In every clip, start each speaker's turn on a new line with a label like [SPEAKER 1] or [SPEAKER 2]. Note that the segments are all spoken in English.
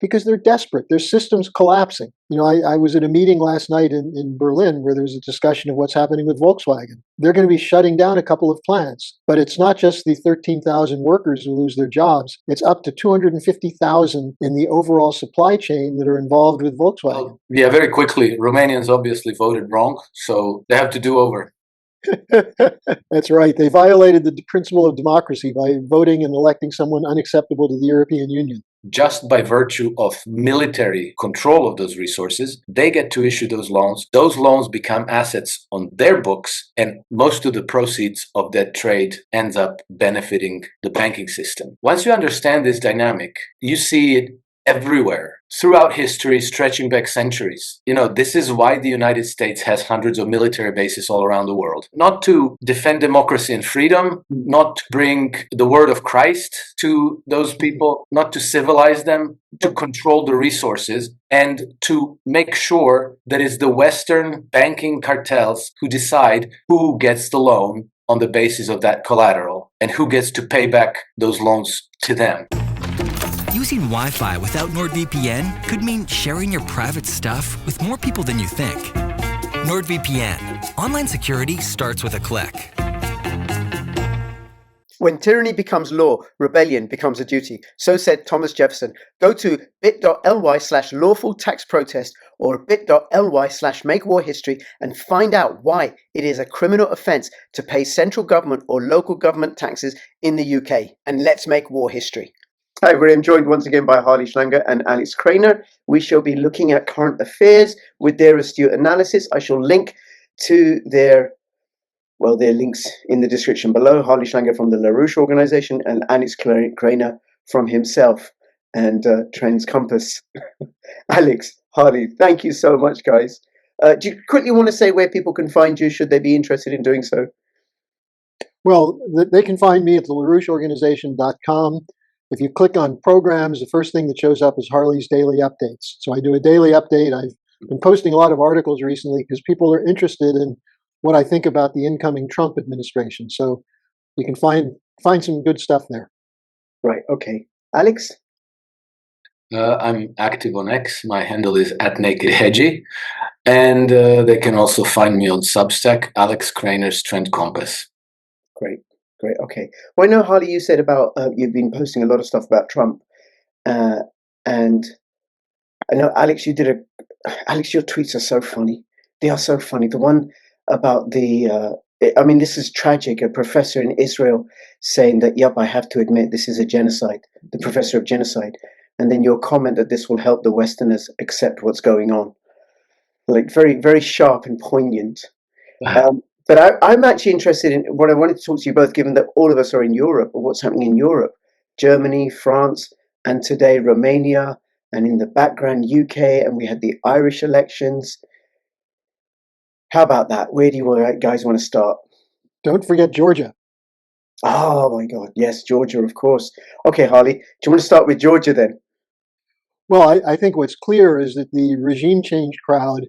[SPEAKER 1] Because they're desperate. Their system's collapsing. I was at a meeting last night in Berlin where there was a discussion of what's happening with Volkswagen. They're going to be shutting down a couple of plants. But it's not just the 13,000 workers who lose their jobs. It's up to 250,000 in the overall supply chain that are involved with Volkswagen.
[SPEAKER 2] Yeah, very quickly. Romanians obviously voted wrong, so they have to do over.
[SPEAKER 1] That's right. They violated the principle of democracy by voting and electing someone unacceptable to the European Union.
[SPEAKER 2] Just by virtue of military control of those resources, they get to issue those loans. Those loans become assets on their books, and most of the proceeds of that trade ends up benefiting the banking system. Once you understand this dynamic, you see it everywhere throughout history, stretching back centuries. This is why the United States has hundreds of military bases all around the world. Not to defend democracy and freedom, not to bring the word of Christ to those people, not to civilize them, to control the resources, and to make sure that it's the Western banking cartels who decide who gets the loan on the basis of that collateral and who gets to pay back those loans to them.
[SPEAKER 3] Using Wi-Fi without NordVPN could mean sharing your private stuff with more people than you think. NordVPN. Online security starts with a click.
[SPEAKER 4] When tyranny becomes law, rebellion becomes a duty. So said Thomas Jefferson. Go to bit.ly/lawful tax protest or bit.ly/make war history and find out why it is a criminal offence to pay central government or local government taxes in the UK. And let's make war history. Hi, everybody. I'm joined once again by Harley Schlanger and Alex Krainer. We shall be looking at current affairs with their astute analysis. I shall link to their links in the description below. Harley Schlanger from the LaRouche organization and Alex Krainer from himself and Trends Compass. Alex, Harley, thank you so much, guys. Do you quickly want to say where people can find you should they be interested in doing so?
[SPEAKER 1] Well, they can find me at the LaRoucheOrganization.com. If you click on programs, the first thing that shows up is Harley's Daily Updates. So I do a daily update. I've been posting a lot of articles recently because people are interested in what I think about the incoming Trump administration. So you can find some good stuff there.
[SPEAKER 4] Right. Okay. Alex?
[SPEAKER 2] I'm active on X. My handle is @NakedHedgy. And they can also find me on Substack, Alex Krainer's Trend Compass.
[SPEAKER 4] Great. Okay. Well, I know, Harley, you said about you've been posting a lot of stuff about Trump, and I know, Alex, Alex, your tweets are so funny. They are so funny. The one about this is tragic. A professor in Israel saying that, yep, I have to admit this is a genocide. The professor of genocide, and then your comment that this will help the Westerners accept what's going on. Like very, very sharp and poignant. But I'm actually interested in what I wanted to talk to you both, given that all of us are in Europe, or what's happening in Europe, Germany, France, and today Romania, and in the background UK, and we had the Irish elections. How about that? Where do you guys want to start?
[SPEAKER 1] Don't forget Georgia.
[SPEAKER 4] Oh my God, yes, Georgia, of course. Okay, Harley, do you want to start with Georgia then?
[SPEAKER 1] Well, I think what's clear is that the regime change crowd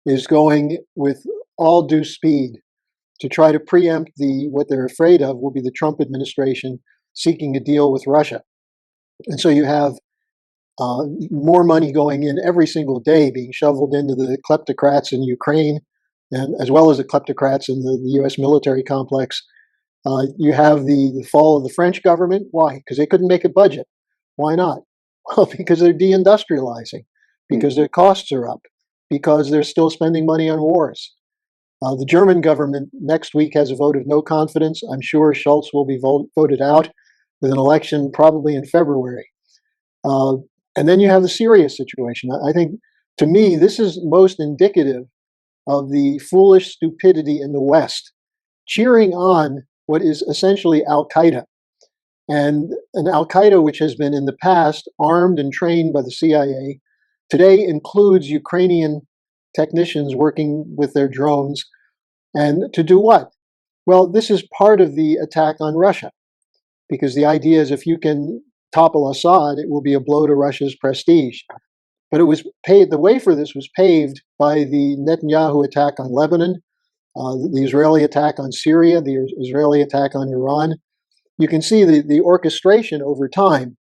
[SPEAKER 1] is going with all due speed to try to preempt what they're afraid of will be the Trump administration seeking a deal with Russia. And so you have more money going in every single day being shoveled into the kleptocrats in Ukraine, and as well as the kleptocrats in the U.S. military complex. You have the fall of the French government. Why? Because they couldn't make a budget. Why not? Well, because they're deindustrializing, because their costs are up, because they're still spending money on wars. The German government next week has a vote of no confidence. I'm sure Scholz will be voted out with an election probably in February. And then you have the Syria situation. I think, to me, this is most indicative of the foolish stupidity in the West, cheering on what is essentially Al-Qaeda. And an Al-Qaeda which has been in the past armed and trained by the CIA, today includes Ukrainian technicians working with their drones. And to do what? Well, this is part of the attack on Russia, because the idea is if you can topple Assad, it will be a blow to Russia's prestige. But it was the way for this was paved by the Netanyahu attack on Lebanon, the Israeli attack on Syria, the Israeli attack on Iran. You can see the orchestration over time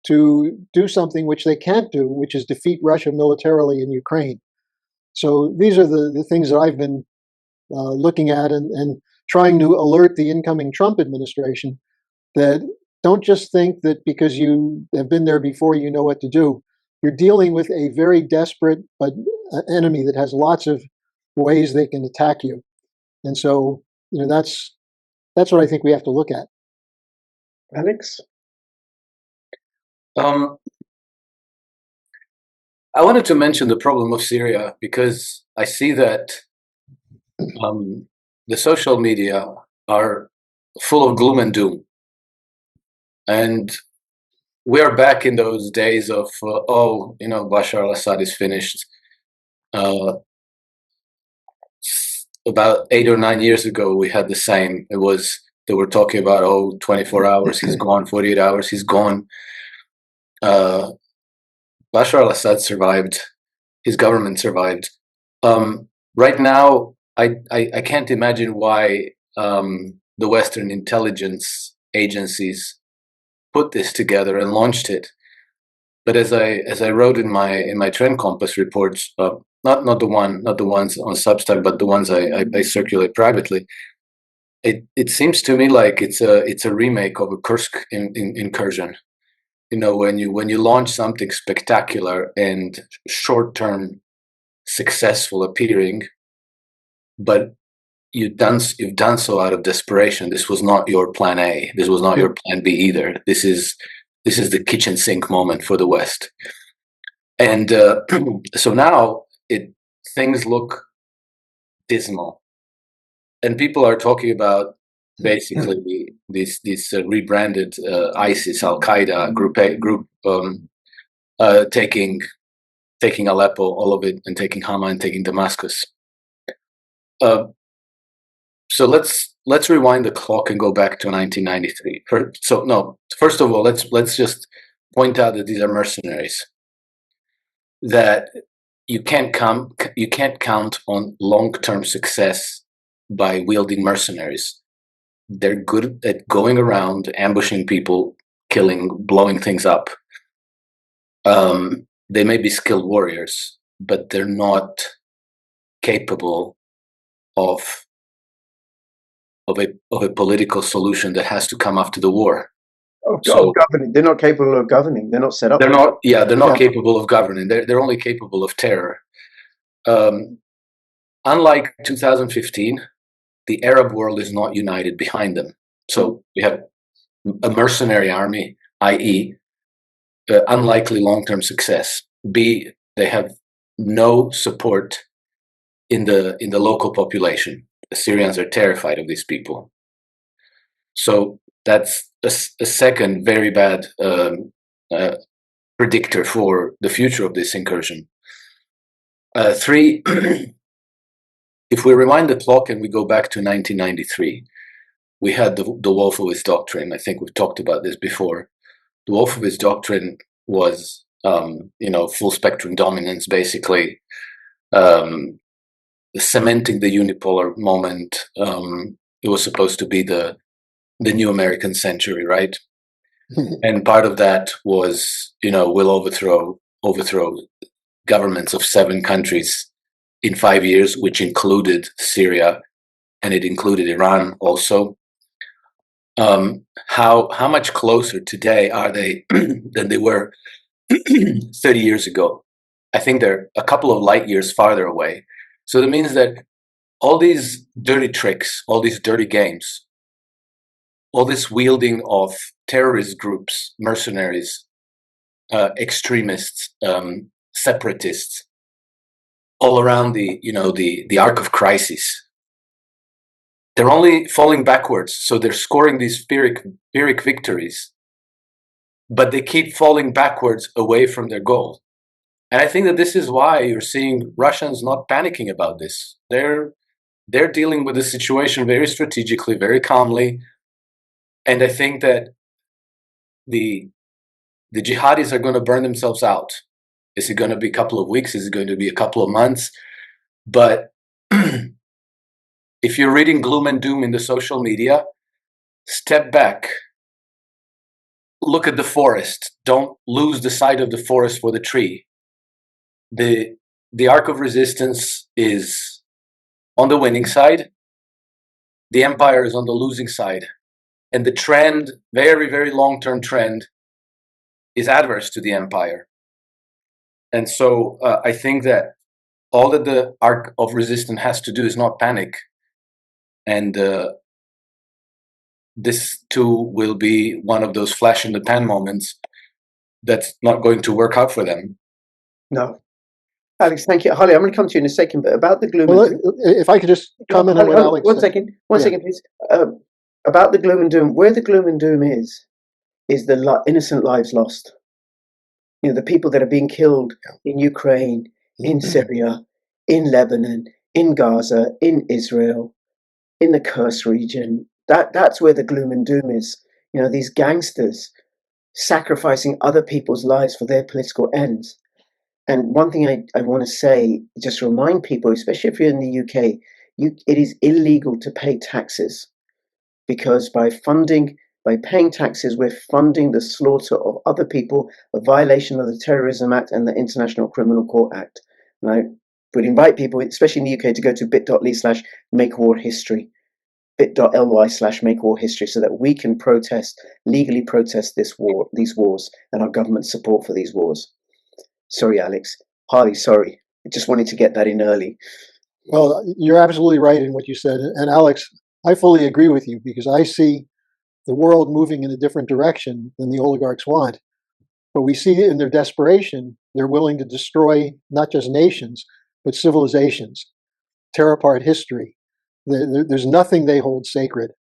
[SPEAKER 1] to do something which they can't do, which is defeat Russia militarily in Ukraine. So these are the things that I've been looking at and trying to alert the incoming Trump administration that don't just think that because you have been there before you know what to do. You're dealing with a very desperate but enemy that has lots of ways they can attack you. And so, that's what I think we have to look at.
[SPEAKER 4] Alex?
[SPEAKER 2] I wanted to mention the problem of Syria because I see that the social media are full of gloom and doom. And we are back in those days of, Bashar al-Assad is finished. About 8 or 9 years ago, we had the same. They were talking about, 24 hours, he's gone, 48 hours, he's gone. Bashar al-Assad survived. His government survived. Right now, I can't imagine why the Western intelligence agencies put this together and launched it. But as I wrote in my Trend Compass reports, not the ones on Substack, but the ones I circulate privately, it seems to me like it's a remake of a Kursk incursion. When you launch something spectacular and short-term successful appearing, but you've done so out of desperation. This was not your plan A. This was not your plan B either. This is the kitchen sink moment for the West. And so now things look dismal, and people are talking about basically this rebranded ISIS, Al Qaeda group taking Aleppo, all of it, and taking Hama and taking Damascus. So let's rewind the clock and go back to 1993. First of all, let's just point out that these are mercenaries. That you can't count on long-term success by wielding mercenaries. They're good at going around, ambushing people, killing, blowing things up. They may be skilled warriors, but they're not capable of a political solution that has to come after the war.
[SPEAKER 4] Governing. They're not capable of governing. They're not set up.
[SPEAKER 2] They're not capable of governing. They're only capable of terror. Unlike 2015, the Arab world is not united behind them. So we have a mercenary army, i.e., unlikely long-term success. B, they have no support in the local population. The Syrians are terrified of these people. So that's a second very bad predictor for the future of this incursion. 3, if we rewind the clock and we go back to 1993, we had the Wolfowitz Doctrine. I think we've talked about this before. The Wolfowitz Doctrine was, full spectrum dominance, basically, cementing the unipolar moment. It was supposed to be the new American century, right? And part of that was, we'll overthrow governments of 7 countries in 5 years, which included Syria, and it included Iran also. How much closer today are they than they were 30 years ago? I think they're a couple of light years farther away. So that means that all these dirty tricks, all these dirty games, all this wielding of terrorist groups, mercenaries, extremists, separatists, all around the arc of crisis, they're only falling backwards. So they're scoring these Pyrrhic victories, but they keep falling backwards away from their goal. And I think that this is why you're seeing Russians not panicking about this. They're dealing with the situation very strategically, very calmly. And I think that the jihadis are going to burn themselves out. Is it going to be a couple of weeks? Is it going to be a couple of months? But if you're reading gloom and doom in the social media, step back. look at the forest. Don't lose the sight of the forest for the tree. The arc of resistance is on the winning side. The empire is on the losing side. And the trend, very, very long-term trend, is adverse to the empire. And so I think that all that the arc of resistance has to do is not panic. And this too will be one of those flash in the pan moments that's not going to work out for them.
[SPEAKER 4] No. Alex, thank you. Harley, I'm going to come to you in a second, but about the gloom and doom.
[SPEAKER 1] If I could just comment on what Alex
[SPEAKER 4] One
[SPEAKER 1] said.
[SPEAKER 4] second, please. About the gloom and doom, where the gloom and doom is the innocent lives lost. You know, the people that are being killed in Ukraine, in Syria, in Lebanon, in Gaza, in Israel, in the Kursk region. That's where the gloom and doom is. You know, these gangsters sacrificing other people's lives for their political ends. And one thing I want to say, just remind people, especially if you're in the UK, it is illegal to pay taxes, because by paying taxes, we're funding the slaughter of other people, a violation of the Terrorism Act and the International Criminal Court Act. And I would invite people, especially in the UK, to go to bit.ly/makewarhistory, bit.ly/makewarhistory, so that we can legally protest these wars, and our government's support for these wars. Sorry, Alex. Harley, sorry. I just wanted to get that in early.
[SPEAKER 1] Well, you're absolutely right in what you said. And Alex, I fully agree with you, because I see the world moving in a different direction than the oligarchs want. But we see in their desperation, they're willing to destroy not just nations, but civilizations, tear apart history. There's nothing they hold sacred,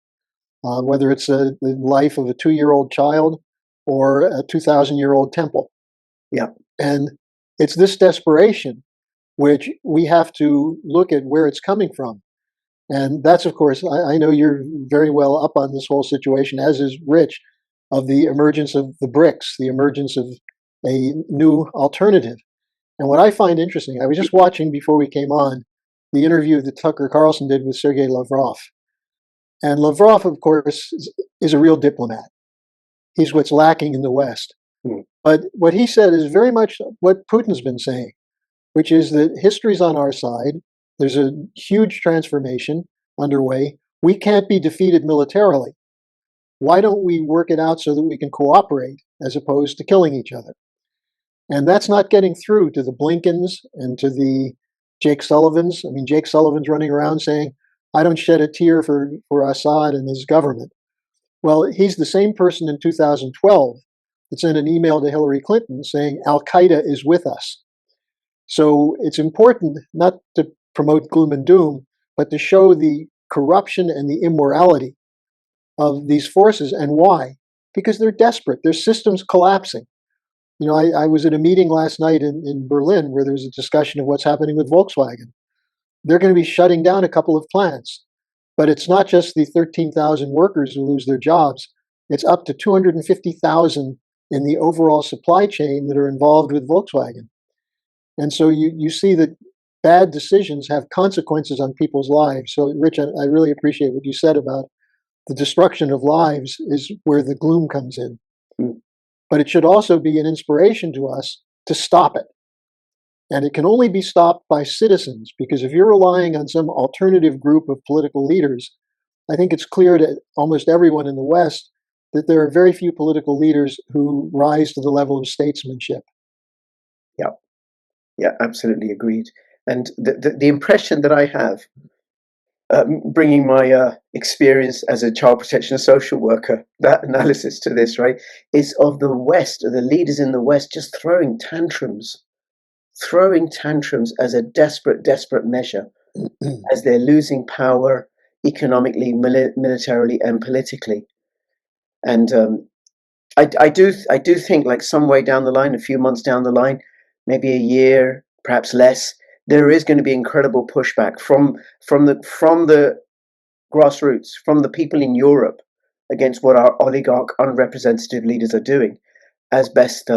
[SPEAKER 1] whether it's the life of a 2-year-old child or a 2,000-year-old temple.
[SPEAKER 4] Yeah.
[SPEAKER 1] And it's this desperation which we have to look at where it's coming from. And that's, of course, I know you're very well up on this whole situation, as is Rich, of the emergence of the BRICS, the emergence of a new alternative. And what I find interesting, I was just watching before we came on the interview that Tucker Carlson did with Sergei Lavrov. And Lavrov, of course, is a real diplomat. He's what's lacking in the West. But what he said is very much what Putin's been saying, which is that history's on our side. There's a huge transformation underway. We can't be defeated militarily. Why don't we work it out so that we can cooperate as opposed to killing each other? And that's not getting through to the Blinkens and to the Jake Sullivans. I mean, Jake Sullivan's running around saying, I don't shed a tear for Assad and his government. Well, he's the same person in 2012 that sent an email to Hillary Clinton saying, Al-Qaeda is with us. So it's important not to promote gloom and doom, but to show the corruption and the immorality of these forces. And why? Because they're desperate. Their system's collapsing. You know, I was at a meeting last night in Berlin where there was a discussion of what's happening with Volkswagen. They're going to be shutting down a couple of plants. But it's not just the 13,000 workers who lose their jobs. It's up to 250,000 in the overall supply chain that are involved with Volkswagen. And so you see that bad decisions have consequences on people's lives. So, Rich, I really appreciate what you said about the destruction of lives is where the gloom comes in. But it should also be an inspiration to us to stop it. And it can only be stopped by citizens, because if you're relying on some alternative group of political leaders, I think it's clear to almost everyone in the West that there are very few political leaders who rise to the level of statesmanship.
[SPEAKER 4] Yeah, absolutely agreed. And the impression that I have, bringing my experience as a child protection and social worker, that analysis to this, right, is of the West, of the leaders in the West just throwing tantrums as a desperate measure, as they're losing power economically, militarily, and politically. And I do think, like, some way down the line, a few months down the line, maybe a year, perhaps less, there is going to be incredible pushback from the grassroots, from the people in Europe, against what our oligarch, unrepresentative leaders are doing, as best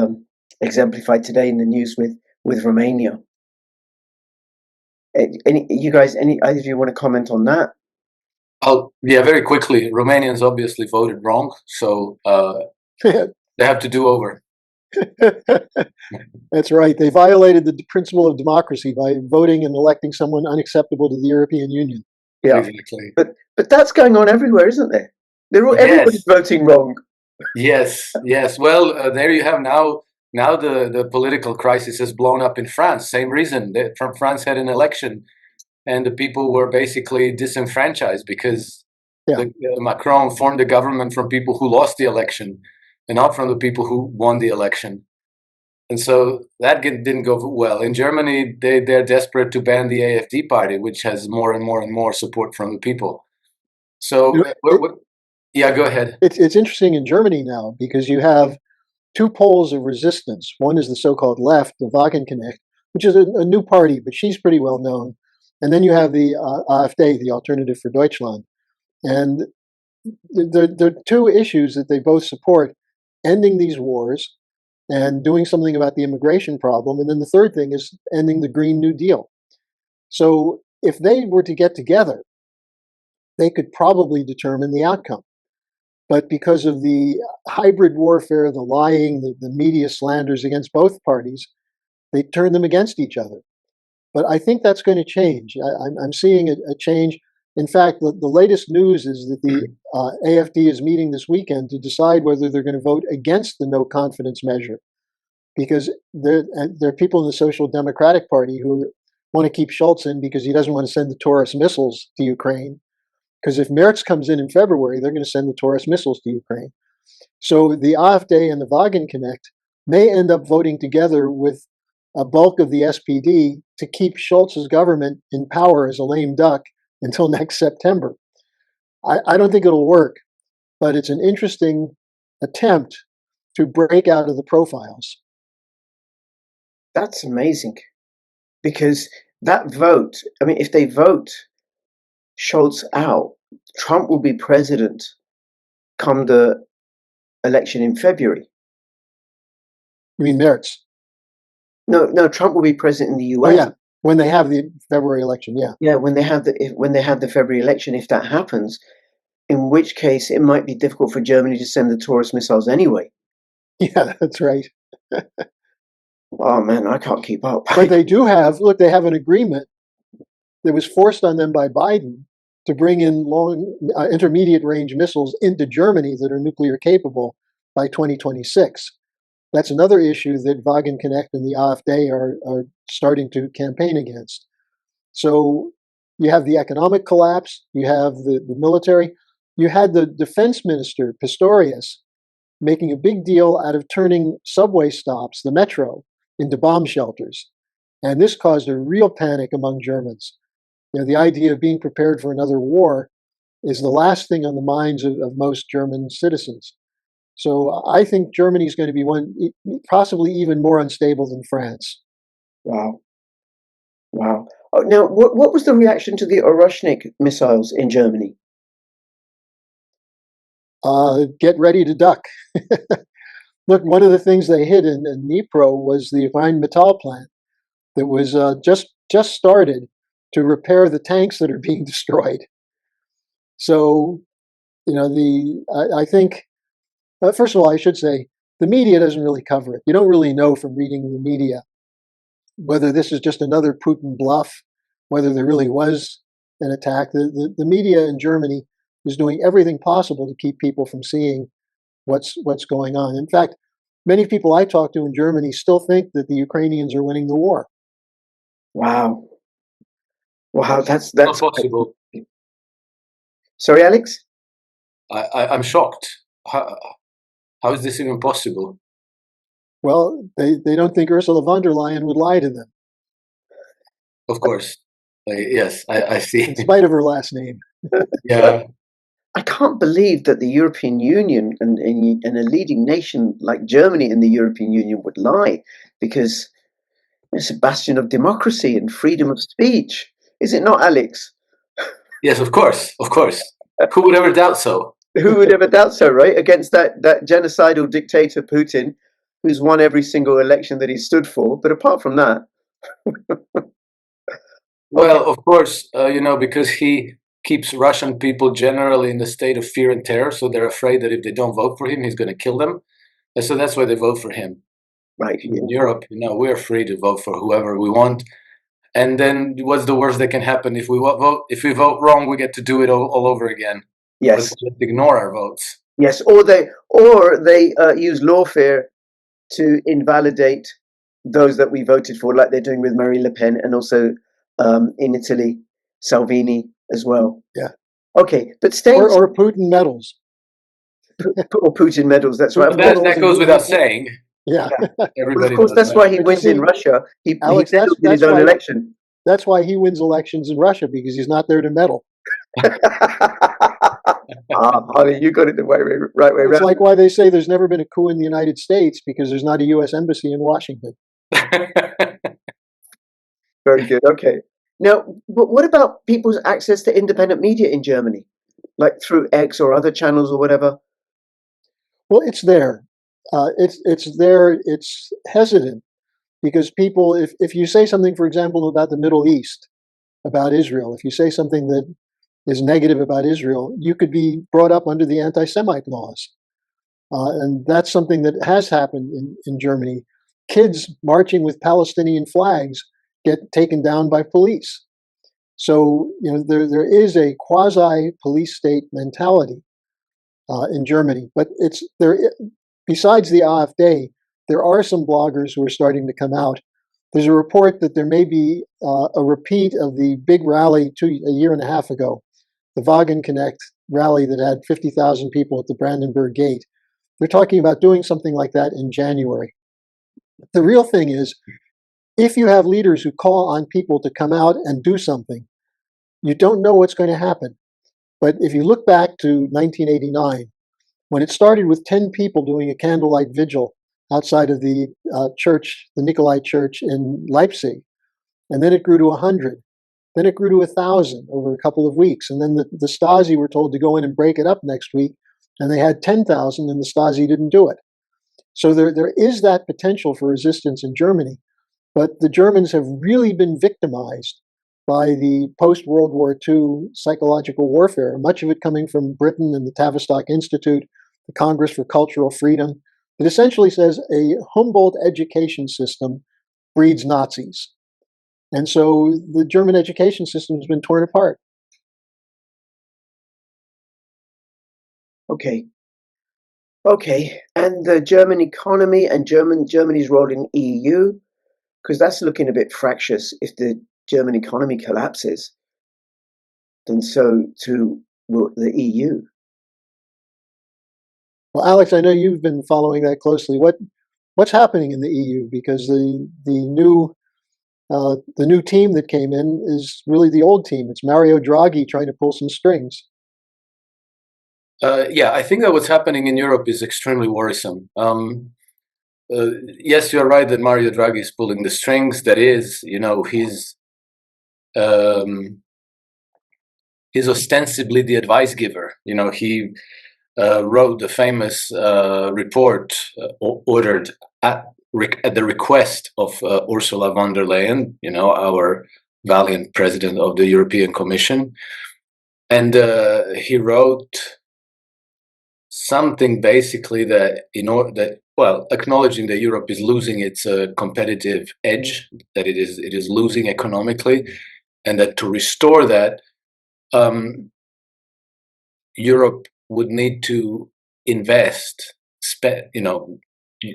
[SPEAKER 4] exemplified today in the news with Romania. Either of you want to comment on that?
[SPEAKER 2] Yeah, very quickly. Romanians obviously voted wrong, so They have to do over.
[SPEAKER 1] That's right. They violated the principle of democracy by voting and electing someone unacceptable to the European Union.
[SPEAKER 4] Yeah,
[SPEAKER 2] Exactly.
[SPEAKER 4] but that's going on everywhere, isn't there? Everybody's
[SPEAKER 2] Yes.
[SPEAKER 4] voting wrong.
[SPEAKER 2] Yes. Yes. Well, there you have now. Now the political crisis has blown up in France. Same reason. France had an election, and the people were basically disenfranchised because
[SPEAKER 1] Yeah.
[SPEAKER 2] Macron formed a government from people who lost the election, and not from the people who won the election. And so that didn't go well. In Germany, they're desperate to ban the AfD party, which has more and more and more support from the people. So, yeah, go ahead.
[SPEAKER 1] It's interesting in Germany now because you have two poles of resistance. One is the so-called left, the Wagenknecht, which is a new party, but she's pretty well known. And then you have the AfD, the Alternative for Deutschland. And there are two issues that they both support: ending these wars and doing something about the immigration problem. And then the third thing is ending the Green New Deal. So if they were to get together, they could probably determine the outcome. But because of the hybrid warfare, the lying, the media slanders against both parties, they turn them against each other. But I think that's going to change. I'm seeing a change. In fact, the latest news is that the AfD is meeting this weekend to decide whether they're going to vote against the no confidence measure, because there are people in the Social Democratic Party who want to keep Scholz in because he doesn't want to send the Taurus missiles to Ukraine. Because if Merz comes in February, they're going to send the Taurus missiles to Ukraine. So the AfD and the Wagenknecht may end up voting together with a bulk of the SPD to keep Scholz's government in power as a lame duck until next September. I don't think it'll work, but it's an interesting attempt to break out of the profiles.
[SPEAKER 4] That's amazing. Because that vote, I mean, if they vote Scholz out, Trump will be president come the election in February.
[SPEAKER 1] You mean Merz?
[SPEAKER 4] No, Trump will be president in the US.
[SPEAKER 1] Oh yeah, when they have the February election, yeah.
[SPEAKER 4] Yeah, when they have the February election, if that happens, in which case it might be difficult for Germany to send the Taurus missiles anyway.
[SPEAKER 1] Yeah, that's right.
[SPEAKER 4] Oh man, I can't keep up.
[SPEAKER 1] But they do have, they have an agreement that was forced on them by Biden to bring in long, intermediate range missiles into Germany that are nuclear capable by 2026. That's another issue that Wagenknecht and the AfD are starting to campaign against. So you have the economic collapse, you have the military, you had the defense minister, Pistorius, making a big deal out of turning subway stops, the metro, into bomb shelters. And this caused a real panic among Germans. The idea of being prepared for another war is the last thing on the minds of most German citizens. So I think Germany is going to be possibly even more unstable than France.
[SPEAKER 4] Wow. Oh, now, what was the reaction to the Oroshnik missiles in Germany?
[SPEAKER 1] Get ready to duck. Look, one of the things they hit in Dnipro was the Rheinmetall plant that was just started to repair the tanks that are being destroyed. So, I think, first of all, I should say, the media doesn't really cover it. You don't really know from reading the media whether this is just another Putin bluff, whether there really was an attack. The media in Germany is doing everything possible to keep people from seeing what's going on. In fact, many people I talk to in Germany still think that the Ukrainians are winning the war.
[SPEAKER 4] Wow, that's
[SPEAKER 2] Not possible.
[SPEAKER 4] Sorry, Alex?
[SPEAKER 2] I'm shocked. How is this even possible?
[SPEAKER 1] Well, they don't think Ursula von der Leyen would lie to them.
[SPEAKER 2] Of course. Yes, I see.
[SPEAKER 1] In spite of her last name.
[SPEAKER 2] Yeah.
[SPEAKER 4] I can't believe that the European Union and a leading nation like Germany in the European Union would lie, because it's a bastion of democracy and freedom of speech. Is it not, Alex?
[SPEAKER 2] Yes, of course. Of course. Who would ever doubt so?
[SPEAKER 4] Who would ever doubt so, right? Against that genocidal dictator Putin, who's won every single election that he stood for. But apart from that...
[SPEAKER 2] Well, of course, because he keeps Russian people generally in a state of fear and terror, so they're afraid that if they don't vote for him, he's going to kill them. And so that's why they vote for him.
[SPEAKER 4] Right.
[SPEAKER 2] In Europe, we're free to vote for whoever we want. And then what's the worst that can happen? If we vote wrong, we get to do it all over again.
[SPEAKER 4] Yes.
[SPEAKER 2] Or just ignore our votes.
[SPEAKER 4] Yes. Or they use lawfare to invalidate those that we voted for, like they're doing with Marine Le Pen, and also in Italy, Salvini as well.
[SPEAKER 1] Yeah.
[SPEAKER 4] Okay, but staying
[SPEAKER 1] or Putin meddles.
[SPEAKER 4] Or Putin meddles. That's right.
[SPEAKER 2] That goes without saying.
[SPEAKER 1] Yeah.
[SPEAKER 2] Everybody.
[SPEAKER 4] Of course, that's why he wins in Russia.
[SPEAKER 1] Alex,
[SPEAKER 4] he meddled in his own election.
[SPEAKER 1] That's why he wins elections in Russia, because he's not there to meddle.
[SPEAKER 4] Harley, you got it the right way around.
[SPEAKER 1] It's like why they say there's never been a coup in the United States, because there's not a U.S. embassy in Washington.
[SPEAKER 4] Very good. Okay. Now, but what about people's access to independent media in Germany, like through X or other channels or whatever?
[SPEAKER 1] Well, it's there. It's there. It's hesitant because people, if you say something, for example, about the Middle East, about Israel, if you say something that is negative about Israel, you could be brought up under the anti-Semite laws. And that's something that has happened in Germany. Kids marching with Palestinian flags get taken down by police. So, there is a quasi-police state mentality in Germany. But besides the AfD, there are some bloggers who are starting to come out. There's a report that there may be a repeat of the big rally a year and a half ago, the Wagenknecht rally that had 50,000 people at the Brandenburg Gate. They're talking about doing something like that in January. The real thing is, if you have leaders who call on people to come out and do something, you don't know what's going to happen. But if you look back to 1989, when it started with 10 people doing a candlelight vigil outside of the church, the Nikolai Church in Leipzig, and then it grew to 100. Then it grew to 1,000 over a couple of weeks. And then the Stasi were told to go in and break it up next week, and they had 10,000, and the Stasi didn't do it. So there is that potential for resistance in Germany, but the Germans have really been victimized by the post-World War II psychological warfare, much of it coming from Britain and the Tavistock Institute, the Congress for Cultural Freedom. It essentially says a Humboldt education system breeds Nazis. And so the German education system has been torn apart.
[SPEAKER 4] Okay. And the German economy and Germany's role in EU, because that's looking a bit fractious. If the German economy collapses, then so too will the EU.
[SPEAKER 1] Well, Alex, I know you've been following that closely. What's happening in the EU? Because the new team that came in is really the old team. It's Mario Draghi trying to pull some strings.
[SPEAKER 2] Yeah, I think that what's happening in Europe is extremely worrisome. Yes, you're right that Mario Draghi is pulling the strings. That is, he's ostensibly the advice giver. He wrote the famous report ordered at the request of Ursula von der Leyen, our valiant president of the European Commission. And he wrote something basically that acknowledging that Europe is losing its competitive edge, that it is losing economically, and that to restore that, Europe would need to invest. The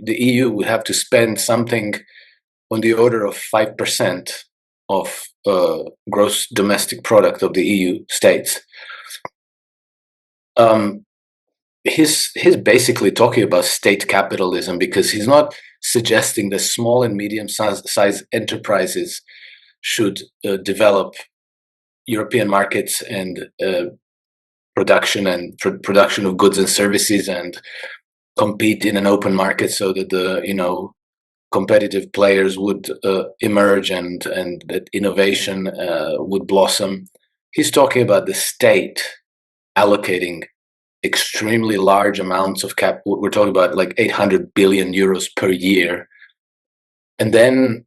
[SPEAKER 2] EU would have to spend something on the order of 5% of gross domestic product of the EU states. He's basically talking about state capitalism, because he's not suggesting that small and medium-sized enterprises should develop European markets and production of goods and services and compete in an open market, so that the competitive players would emerge and that innovation would blossom. He's talking about the state allocating extremely large amounts of we're talking about like 800 billion euros per year, and then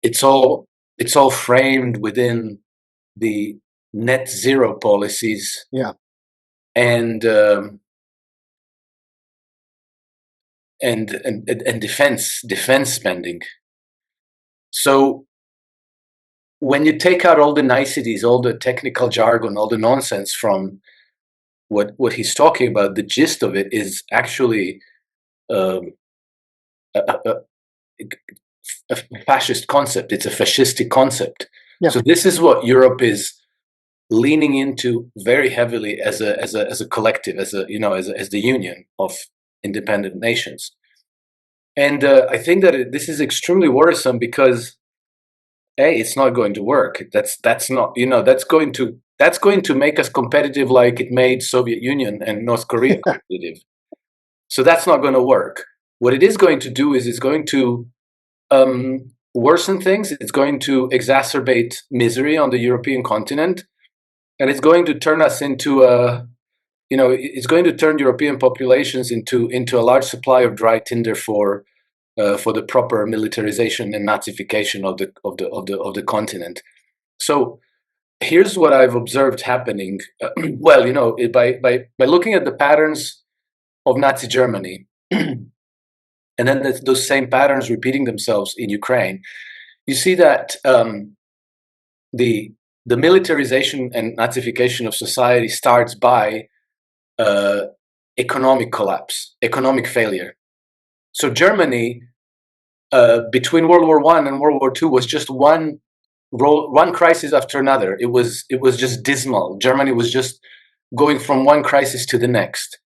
[SPEAKER 2] it's all framed within the net zero policies.
[SPEAKER 1] Yeah.
[SPEAKER 2] And and defense spending. So when you take out all the niceties, all the technical jargon, all the nonsense from what he's talking about, the gist of it is actually um, a, a, a fascist concept. It's a fascistic concept.
[SPEAKER 1] Yeah.
[SPEAKER 2] So this is what Europe is leaning into very heavily as a collective, as the union of independent nations. And I think that this is extremely worrisome because it's not going to work. That's not that's going to make us competitive like it made Soviet Union and North Korea competitive. So that's not going to work. What it is going to do is it's going to worsen things. It's going to exacerbate misery on the European continent, and it's going to turn us into it's going to turn European populations into a large supply of dry tinder for the proper militarization and Nazification of the continent. So here's what I've observed happening. Well, by looking at the patterns of Nazi Germany, and then those same patterns repeating themselves in Ukraine, you see that the militarization and Nazification of society starts by economic collapse, economic failure. So Germany, between World War I and World War II, was just one crisis after another. It was just dismal. Germany was just going from one crisis to the next.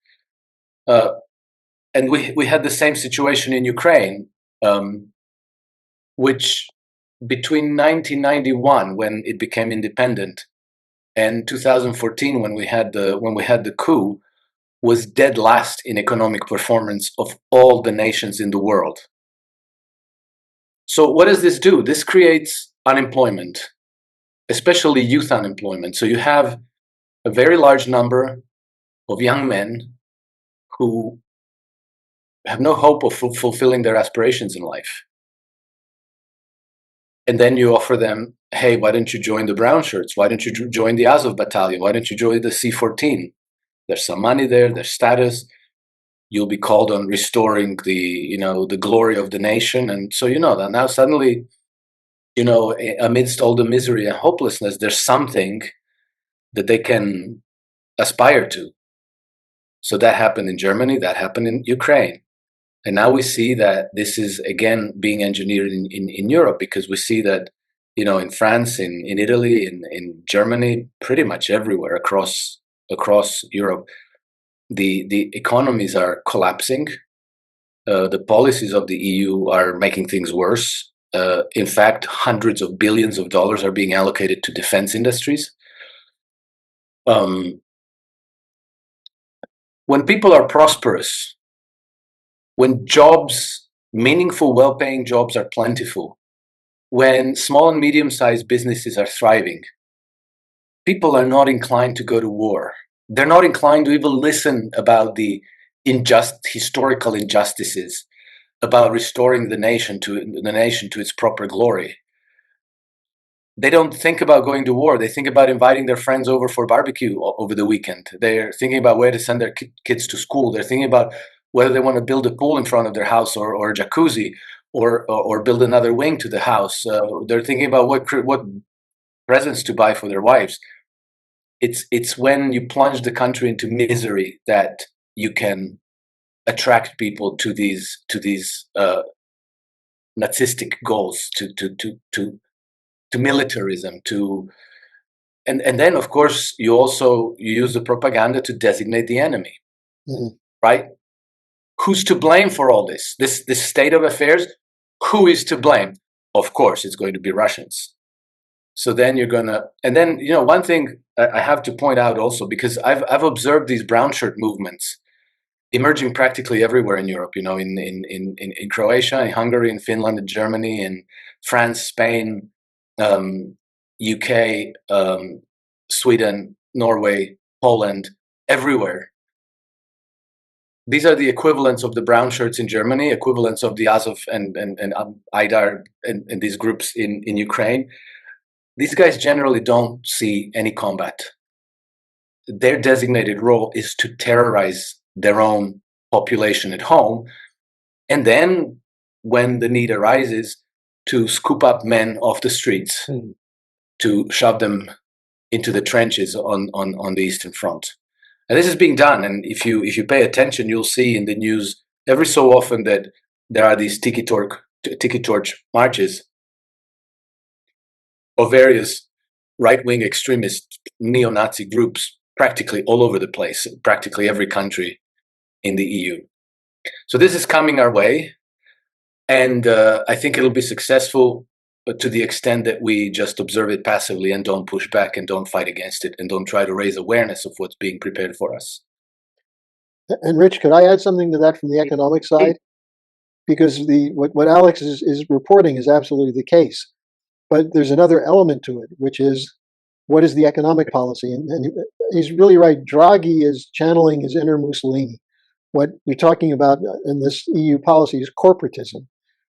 [SPEAKER 2] And we had the same situation in Ukraine, which between 1991, when it became independent, and 2014, when we had the coup, was dead last in economic performance of all the nations in the world. So what does this do? This creates unemployment, especially youth unemployment. So you have a very large number of young men who have no hope of fulfilling their aspirations in life. And then you offer them, hey, why don't you join the Brown Shirts? Why don't you join the Azov Battalion? Why don't you join the C-14? There's some money there, there's status. You'll be called on restoring the glory of the nation. And so, that now suddenly, amidst all the misery and hopelessness, there's something that they can aspire to. So that happened in Germany, that happened in Ukraine. And now we see that this is again being engineered in Europe, because we see that, in France, in Italy, in Germany, pretty much everywhere across Europe, the economies are collapsing. The policies of the EU are making things worse. In fact, hundreds of billions of dollars are being allocated to defense industries. When people are prosperous, when jobs, meaningful, well-paying jobs are plentiful, when small and medium-sized businesses are thriving, people are not inclined to go to war. They're not inclined to even listen about the historical injustices, about restoring the nation to its proper glory. They don't think about going to war. They think about inviting their friends over for barbecue over the weekend. They're thinking about where to send their kids to school. They're thinking about whether they want to build a pool in front of their house or a jacuzzi or build another wing to the house. They're thinking about what presents to buy for their wives. It's when you plunge the country into misery that you can attract people to these Nazistic goals, to militarism, and then of course you use the propaganda to designate the enemy, right? Who's to blame for all this state of affairs? Who is to blame? Of course, it's going to be Russians. So then one thing I have to point out also, because I've observed these brown shirt movements emerging practically everywhere in Europe, in Croatia, in Hungary, in Finland, in Germany, in France, Spain, UK, Sweden, Norway, Poland, everywhere. These are the equivalents of the brown shirts in Germany, equivalents of the Azov and Aidar and these groups in Ukraine. These guys generally don't see any combat. Their designated role is to terrorize their own population at home, and then when the need arises, to scoop up men off the streets, to shove them into the trenches on the Eastern Front. And this is being done. And if you pay attention, you'll see in the news every so often that there are these tiki torch marches of various right-wing extremist neo-Nazi groups practically all over the place, practically every country in the EU. So this is coming our way, and I think it'll be successful, but to the extent that we just observe it passively and don't push back and don't fight against it and don't try to raise awareness of what's being prepared for us.
[SPEAKER 1] And Rich, could I add something to that from the economic side? Because what Alex is reporting is absolutely the case. But there's another element to it, which is, what is the economic policy? And he's really right. Draghi is channeling his inner Mussolini. What you're talking about in this EU policy is corporatism,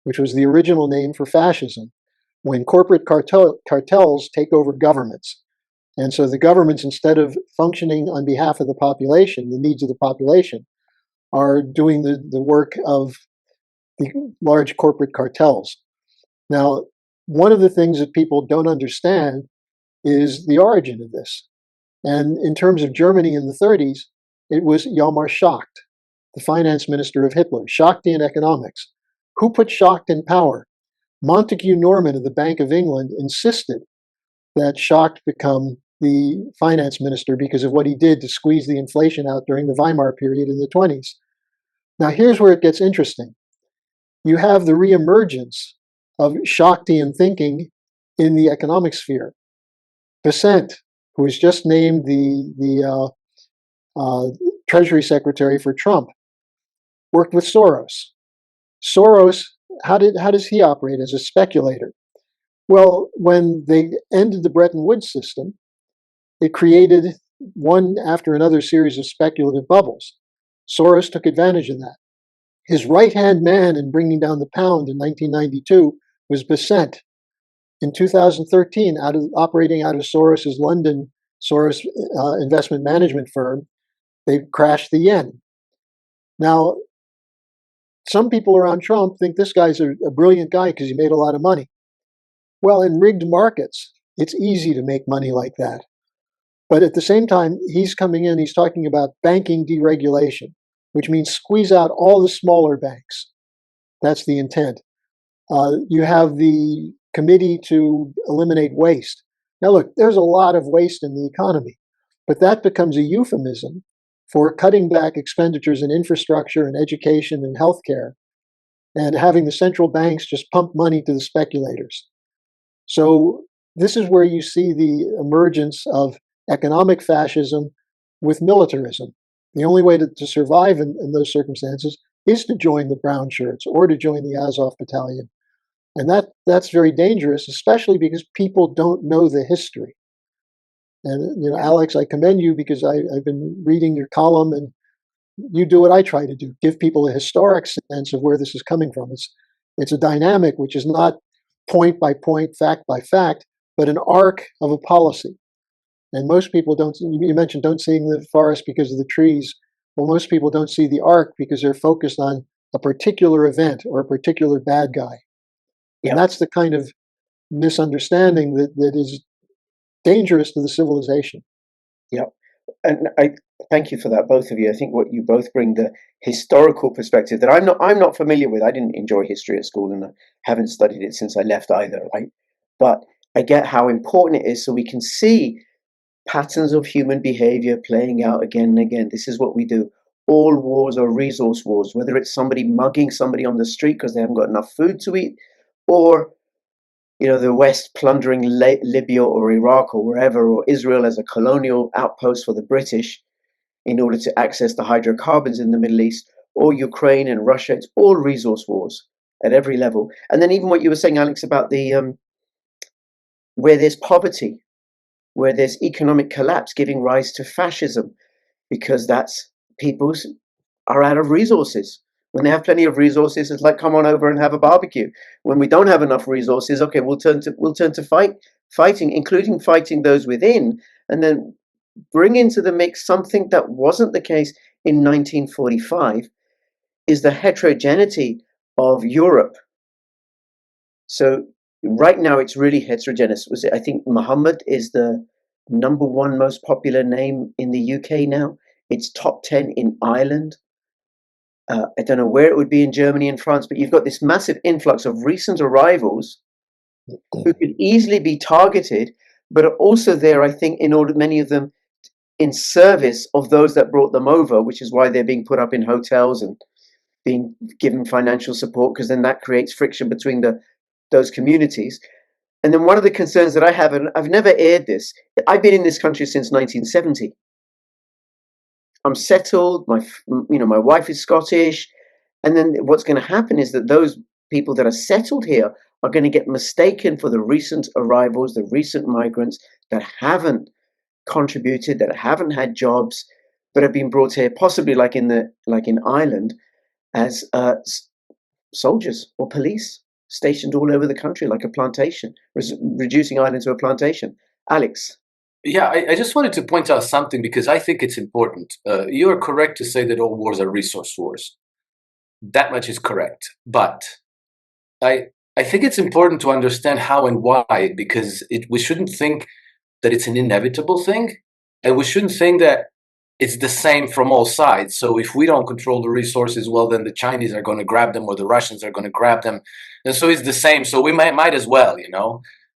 [SPEAKER 1] which was the original name for fascism, when corporate cartels take over governments. And so the governments, instead of functioning on behalf of the population, the needs of the population, are doing the work of the large corporate cartels. Now, one of the things that people don't understand is the origin of this. And in terms of Germany in the 30s, it was Hjalmar Schacht, the finance minister of Hitler, Schachtian economics. Who put Schacht in power? Montague Norman of the Bank of England insisted that Schacht become the finance minister because of what he did to squeeze the inflation out during the Weimar period in the 20s. Now, here's where it gets interesting. You have the reemergence of Schachtian thinking in the economic sphere. Besant, who was just named the Treasury Secretary for Trump, worked with Soros. Soros, how does he operate as a speculator? Well, when they ended the Bretton Woods system, it created one after another series of speculative bubbles. Soros took advantage of that. His right-hand man in bringing down the pound in 1992 was Besant. In 2013, operating out of Soros's London Soros investment management firm, they crashed the yen. Now, some people around Trump think this guy's a brilliant guy because he made a lot of money. Well, in rigged markets, it's easy to make money like that. But at the same time, he's coming in, he's talking about banking deregulation, which means squeeze out all the smaller banks. That's the intent. You have the committee to eliminate waste. Now, look, there's a lot of waste in the economy, but that becomes a euphemism for cutting back expenditures in infrastructure and education and healthcare and having the central banks just pump money to the speculators. So this is where you see the emergence of economic fascism with militarism. The only way to survive in those circumstances is to join the brown shirts or to join the Azov battalion. And that's very dangerous, especially because people don't know the history. And, you know, Alex, I commend you because I've been reading your column, and you do what I try to do, give people a historic sense of where this is coming from. It's a dynamic which is not point by point, fact by fact, but an arc of a policy. And most people don't, you mentioned don't see the forest because of the trees. Well, most people don't see the arc because they're focused on a particular event or a particular bad guy. And that's the kind of misunderstanding that is dangerous to the civilization.
[SPEAKER 4] Yeah. And I thank you for that, both of you. I think what you both bring, the historical perspective that I'm not familiar with. I didn't enjoy history at school, and I haven't studied it since I left either, right? But I get how important it is, so we can see patterns of human behavior playing out again and again. This is what we do. All wars are resource wars, whether it's somebody mugging somebody on the street because they haven't got enough food to eat, or the West plundering Libya or Iraq or wherever, or Israel as a colonial outpost for the British in order to access the hydrocarbons in the Middle East, or Ukraine and Russia. It's all resource wars at every level. And then even what you were saying, Alex, about the where there's poverty, where there's economic collapse giving rise to fascism, because that's people's are out of resources. When they have plenty of resources, it's like, come on over and have a barbecue. When we don't have enough resources, okay, we'll turn to fighting, including fighting those within, and then bring into the mix something that wasn't the case in 1945. is the heterogeneity of Europe. So right now it's really heterogeneous. I think Muhammad is the number one most popular name in the UK now. It's top 10 in Ireland. I don't know where it would be in Germany and France, but you've got this massive influx of recent arrivals who could easily be targeted, but are also there, I think, in order, many of them in service of those that brought them over, which is why they're being put up in hotels and being given financial support, because then that creates friction between those communities. And then one of the concerns that I have, and I've never aired this, I've been in this country since 1970. I'm settled. My wife is Scottish, and then what's going to happen is that those people that are settled here are going to get mistaken for the recent arrivals, the recent migrants that haven't contributed, that haven't had jobs, but have been brought here, possibly like in Ireland, as soldiers or police stationed all over the country, like a plantation, reducing Ireland to a plantation. Alex.
[SPEAKER 2] Yeah, I just wanted to point out something because I think it's important. You are correct to say that all wars are resource wars. That much is correct. But I think it's important to understand how and why, because we shouldn't think that it's an inevitable thing, and we shouldn't think that it's the same from all sides. So if we don't control the resources, well, then the Chinese are going to grab them or the Russians are going to grab them. And so it's the same. So we might as well,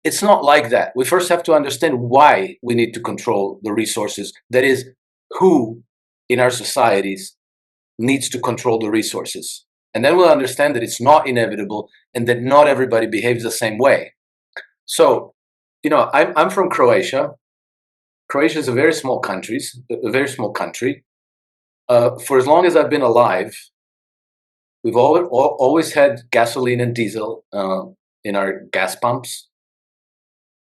[SPEAKER 2] It's not like that. We first have to understand why we need to control the resources. That is, who in our societies needs to control the resources. And then we'll understand that it's not inevitable and that not everybody behaves the same way. So, I'm from Croatia. Croatia is a very small country. For as long as I've been alive, we've always had gasoline and diesel in our gas pumps.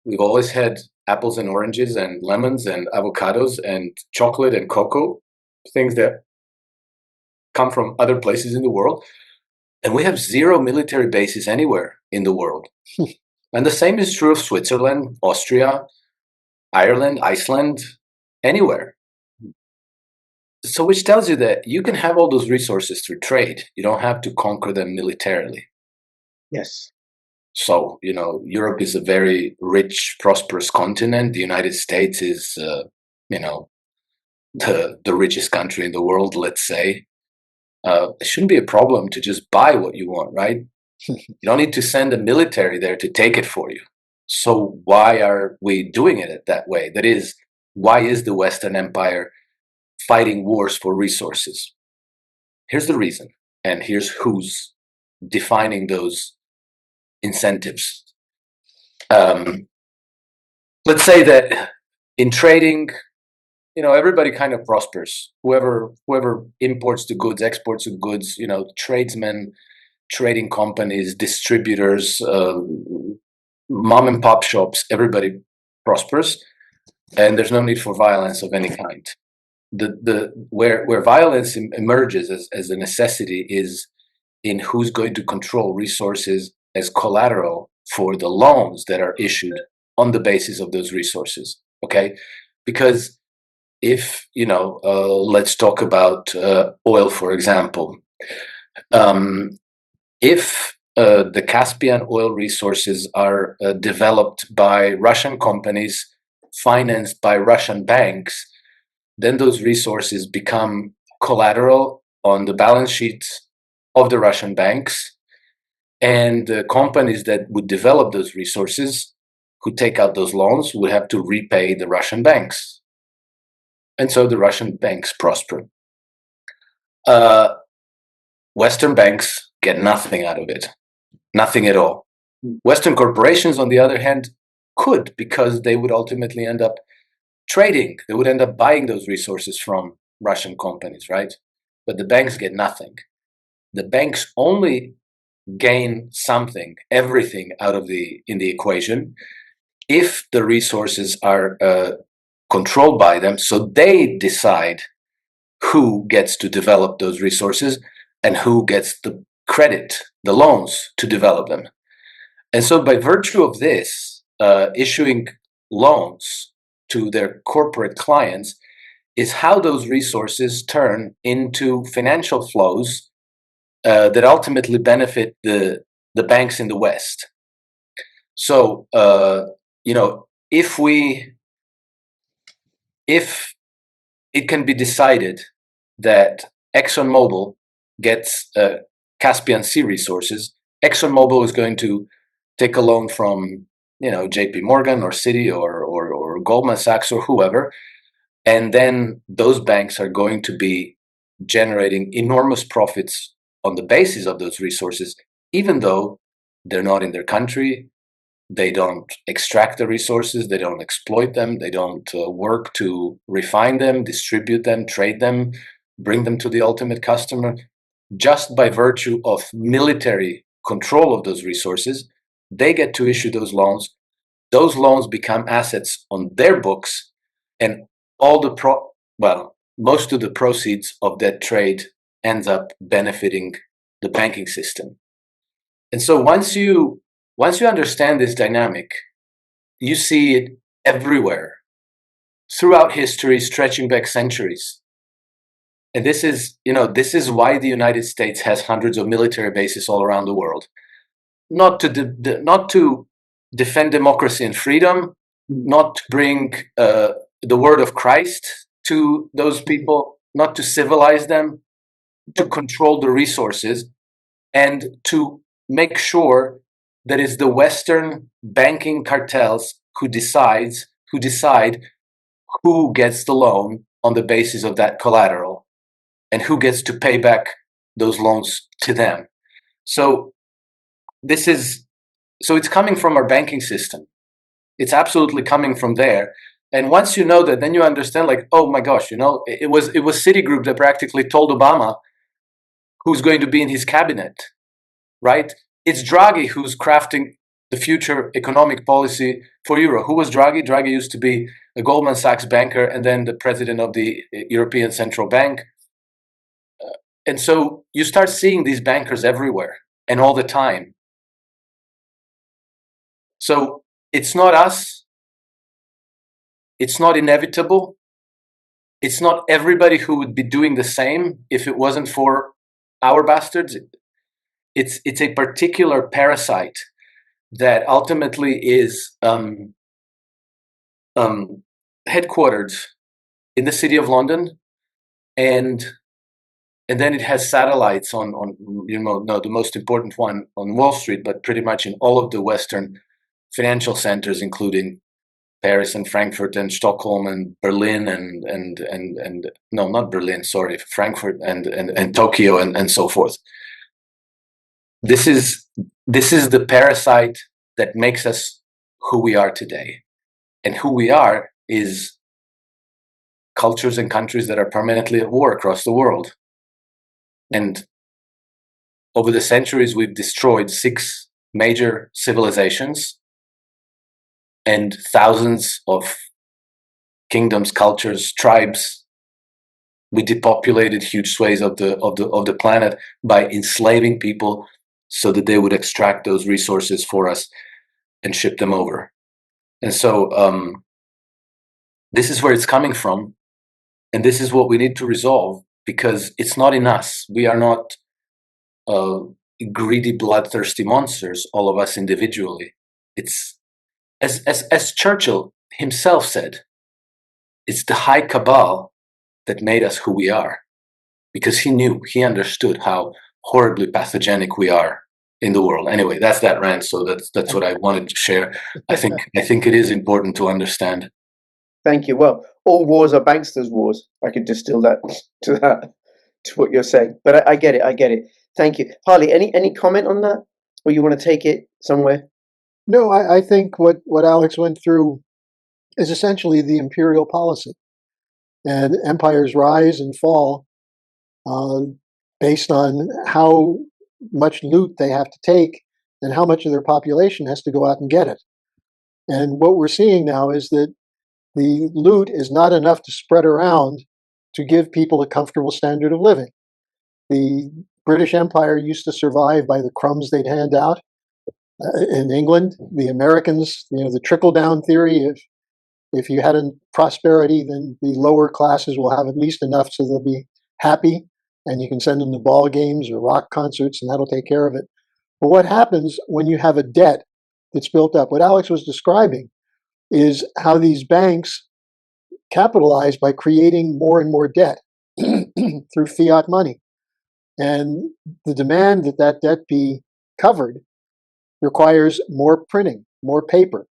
[SPEAKER 2] We've always had apples and oranges and lemons and avocados and chocolate and cocoa, things that come from other places in the world. And we have zero military bases anywhere in the world. And the same is true of Switzerland, Austria, Ireland, Iceland, anywhere. So which tells you that you can have all those resources through trade. You don't have to conquer them militarily.
[SPEAKER 4] Yes.
[SPEAKER 2] So, Europe is a very rich, prosperous continent. The United States is, the richest country in the world, let's say. It shouldn't be a problem to just buy what you want, right? You don't need to send a military there to take it for you. So why are we doing it that way? That is, why is the Western Empire fighting wars for resources? Here's the reason, and here's who's defining those incentives. Let's say that in trading, everybody kind of prospers. Whoever imports the goods, exports the goods, tradesmen, trading companies, distributors, mom and pop shops, everybody prospers, and there's no need for violence of any kind. Where violence emerges as a necessity is in who's going to control resources as collateral for the loans that are issued on the basis of those resources. Okay, because if let's talk about oil, for example. If the Caspian oil resources are developed by Russian companies, financed by Russian banks, then those resources become collateral on the balance sheets of the Russian banks, and the companies that would develop those resources, who take out those loans, would have to repay the Russian banks. And so the Russian banks prosper. Western banks get nothing out of it. Nothing at all. Western corporations, on the other hand, could, because they would ultimately end up trading. They would end up buying those resources from Russian companies, right? But the banks get nothing. The banks only gain something, everything out of in the equation, if the resources are controlled by them, so they decide who gets to develop those resources and who gets the credit, the loans to develop them. And so by virtue of this, issuing loans to their corporate clients is how those resources turn into financial flows that ultimately benefit the banks in the West. So, if it can be decided that ExxonMobil gets Caspian Sea resources, ExxonMobil is going to take a loan from, JP Morgan or Citi or Goldman Sachs or whoever, and then those banks are going to be generating enormous profits on the basis of those resources, even though they're not in their country. They don't extract the resources, they don't exploit them, they don't work to refine them, distribute them, trade them, bring them to the ultimate customer. Just by virtue of military control of those resources, they get to issue those loans. Those loans become assets on their books, and most of the proceeds of that trade ends up benefiting the banking system. And so once you understand this dynamic, you see it everywhere throughout history, stretching back centuries. And this is why the United States has hundreds of military bases all around the world. Not to defend democracy and freedom, not to bring the word of Christ to those people, not to civilize them, to control the resources, and to make sure that it's the Western banking cartels who decide who gets the loan on the basis of that collateral and who gets to pay back those loans to them. So it's coming from our banking system. It's absolutely coming from there. And once you know that, then you understand, like, oh my gosh, it was Citigroup that practically told Obama who's going to be in his cabinet, right? It's Draghi who's crafting the future economic policy for Euro. Who was Draghi? Draghi used to be a Goldman Sachs banker and then the president of the European Central Bank. And so you start seeing these bankers everywhere and all the time. So it's not us. It's not inevitable. It's not everybody who would be doing the same if it wasn't for our bastards. It's a particular parasite that ultimately is headquartered in the city of London, and then it has satellites on the most important one on Wall Street, but pretty much in all of the Western financial centers, including Paris and Frankfurt and Stockholm and Berlin and no, not Berlin, sorry, Frankfurt and Tokyo and so forth. This is the parasite that makes us who we are today. And who we are is cultures and countries that are permanently at war across the world. And over the centuries, we've destroyed 6 major civilizations and thousands of kingdoms, cultures, tribes. We depopulated huge swathes of the planet by enslaving people so that they would extract those resources for us and ship them over. And so this is where it's coming from, and this is what we need to resolve, because it's not in us. We are not greedy, bloodthirsty monsters, all of us individually. It's as Churchill himself said, it's the high cabal that made us who we are, because he understood how horribly pathogenic we are in the world. Anyway, that's that rant. So that's what I wanted to share. I think it is important to understand.
[SPEAKER 4] Thank you. Well, all wars are banksters' wars. I could distill that to what you're saying. But I get it. Thank you. Harley, any comment on that? Or you want to take it somewhere?
[SPEAKER 1] No, I think what Alex went through is essentially the imperial policy. And empires rise and fall based on how much loot they have to take and how much of their population has to go out and get it. And what we're seeing now is that the loot is not enough to spread around to give people a comfortable standard of living. The British Empire used to survive by the crumbs they'd hand out. In England, the Americans, the trickle-down theory, if you had a prosperity, then the lower classes will have at least enough so they'll be happy. and you can send them to ball games or rock concerts, and that'll take care of it. But what happens when you have a debt that's built up? What Alex was describing is how these banks capitalize by creating more and more debt through fiat money. And the demand that that debt be covered requires more printing, more paper.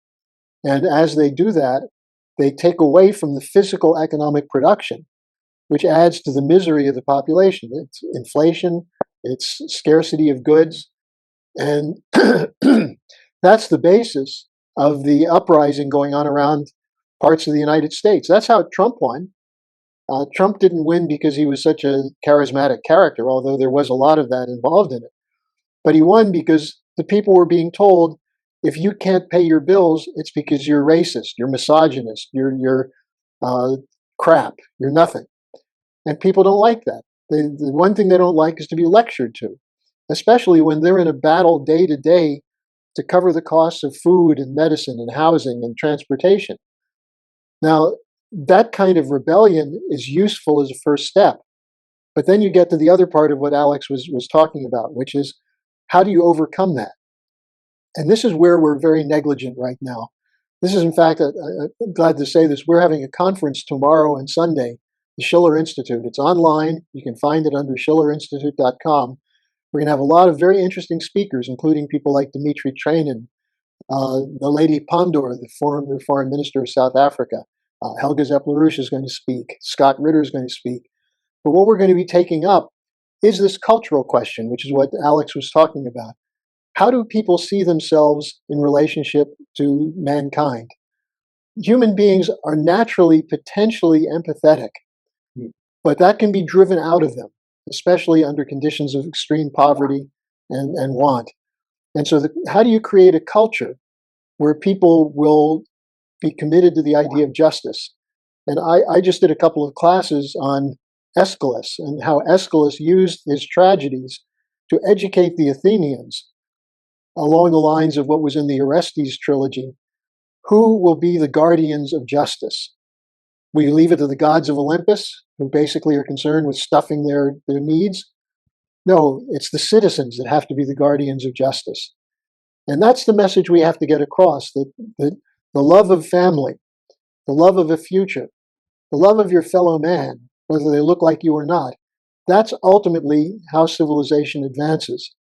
[SPEAKER 1] And as they do that, they take away from the physical economic production, which adds to the misery of the population. It's inflation, it's scarcity of goods. And that's the basis of the uprising going on around parts of the United States. That's how Trump won. Trump didn't win because he was such a charismatic character, although there was a lot of that involved in it. But he won because the people were being told, if you can't pay your bills, it's because you're racist, you're misogynist, you're crap, you're nothing. And people don't like that. The one thing they don't like is to be lectured to, especially when they're in a battle day to day to cover the costs of food and medicine and housing and transportation. Now, that kind of rebellion is useful as a first step. But then you get to the other part of what Alex was talking about, which is how do you overcome that? And this is where we're very negligent right now. This is, in fact, I'm glad to say this, we're having a conference tomorrow and Sunday, the Schiller Institute. It's online. You can find it under schillerinstitute.com. We're going to have a lot of very interesting speakers, including people like Dimitri Trainin, the lady Pandor, the former foreign minister of South Africa. Helga Zepp-LaRouche is going to speak. Scott Ritter is going to speak. But what we're going to be taking up is this cultural question, which is what Alex was talking about. How do people see themselves in relationship to mankind? Human beings are naturally, potentially empathetic, but that can be driven out of them, especially under conditions of extreme poverty and want. And so how do you create a culture where people will be committed to the idea of justice? And I just did a couple of classes on Aeschylus and how Aeschylus used his tragedies to educate the Athenians along the lines of what was in the Orestes trilogy. Who will be the guardians of justice? Will you leave it to the gods of Olympus, who basically are concerned with stuffing their needs? No, it's the citizens that have to be the guardians of justice. And that's the message we have to get across, that the love of family, the love of a future, the love of your fellow man, whether they look like you or not, that's ultimately how civilization advances.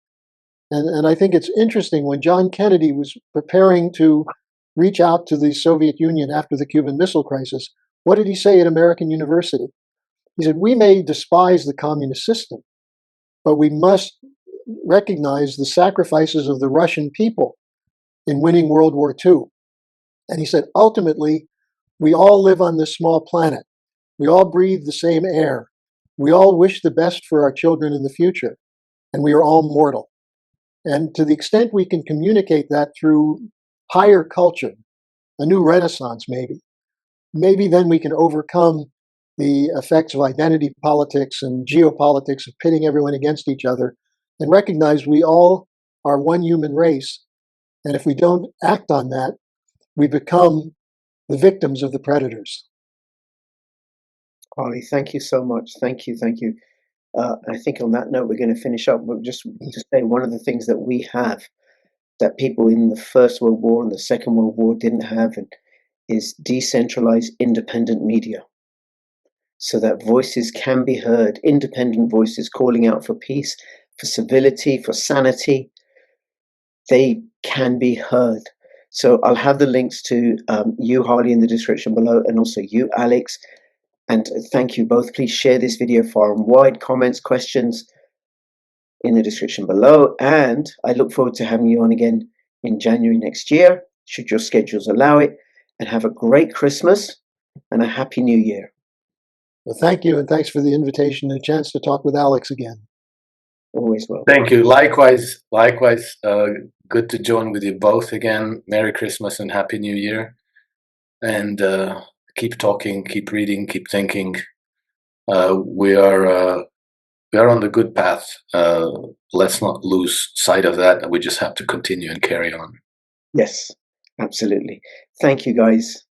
[SPEAKER 1] And I think it's interesting, when John Kennedy was preparing to reach out to the Soviet Union after the Cuban Missile Crisis, what did he say at American University? He said, we may despise the communist system, but we must recognize the sacrifices of the Russian people in winning World War II. And he said, ultimately, we all live on this small planet. We all breathe the same air. We all wish the best for our children in the future, and we are all mortal. And to the extent we can communicate that through higher culture, a new renaissance maybe then we can overcome the effects of identity politics and geopolitics of pitting everyone against each other and recognize we all are one human race. And if we don't act on that, we become the victims of the predators.
[SPEAKER 4] Harley, thank you so much. Thank you. I think on that note, we're going to finish up. But just to say, one of the things that we have that people in the First World War and the Second World War didn't have is decentralized independent media, so that voices can be heard, independent voices calling out for peace, for civility, for sanity. They can be heard. So I'll have the links to you, Harley, in the description below, and also you, Alex. And thank you both. Please share this video far and wide. Comments, questions in the description below. And I look forward to having you on again in January next year, should your schedules allow it. And have a great Christmas and a happy New Year.
[SPEAKER 1] Well, thank you, and thanks for the invitation and a chance to talk with Alex again.
[SPEAKER 4] Always welcome.
[SPEAKER 2] Thank you. Likewise. Good to join with you both again. Merry Christmas and Happy New Year. And keep talking, keep reading, keep thinking. We are on the good path. Let's not lose sight of that. We just have to continue and carry on.
[SPEAKER 4] Yes, absolutely. Thank you, guys.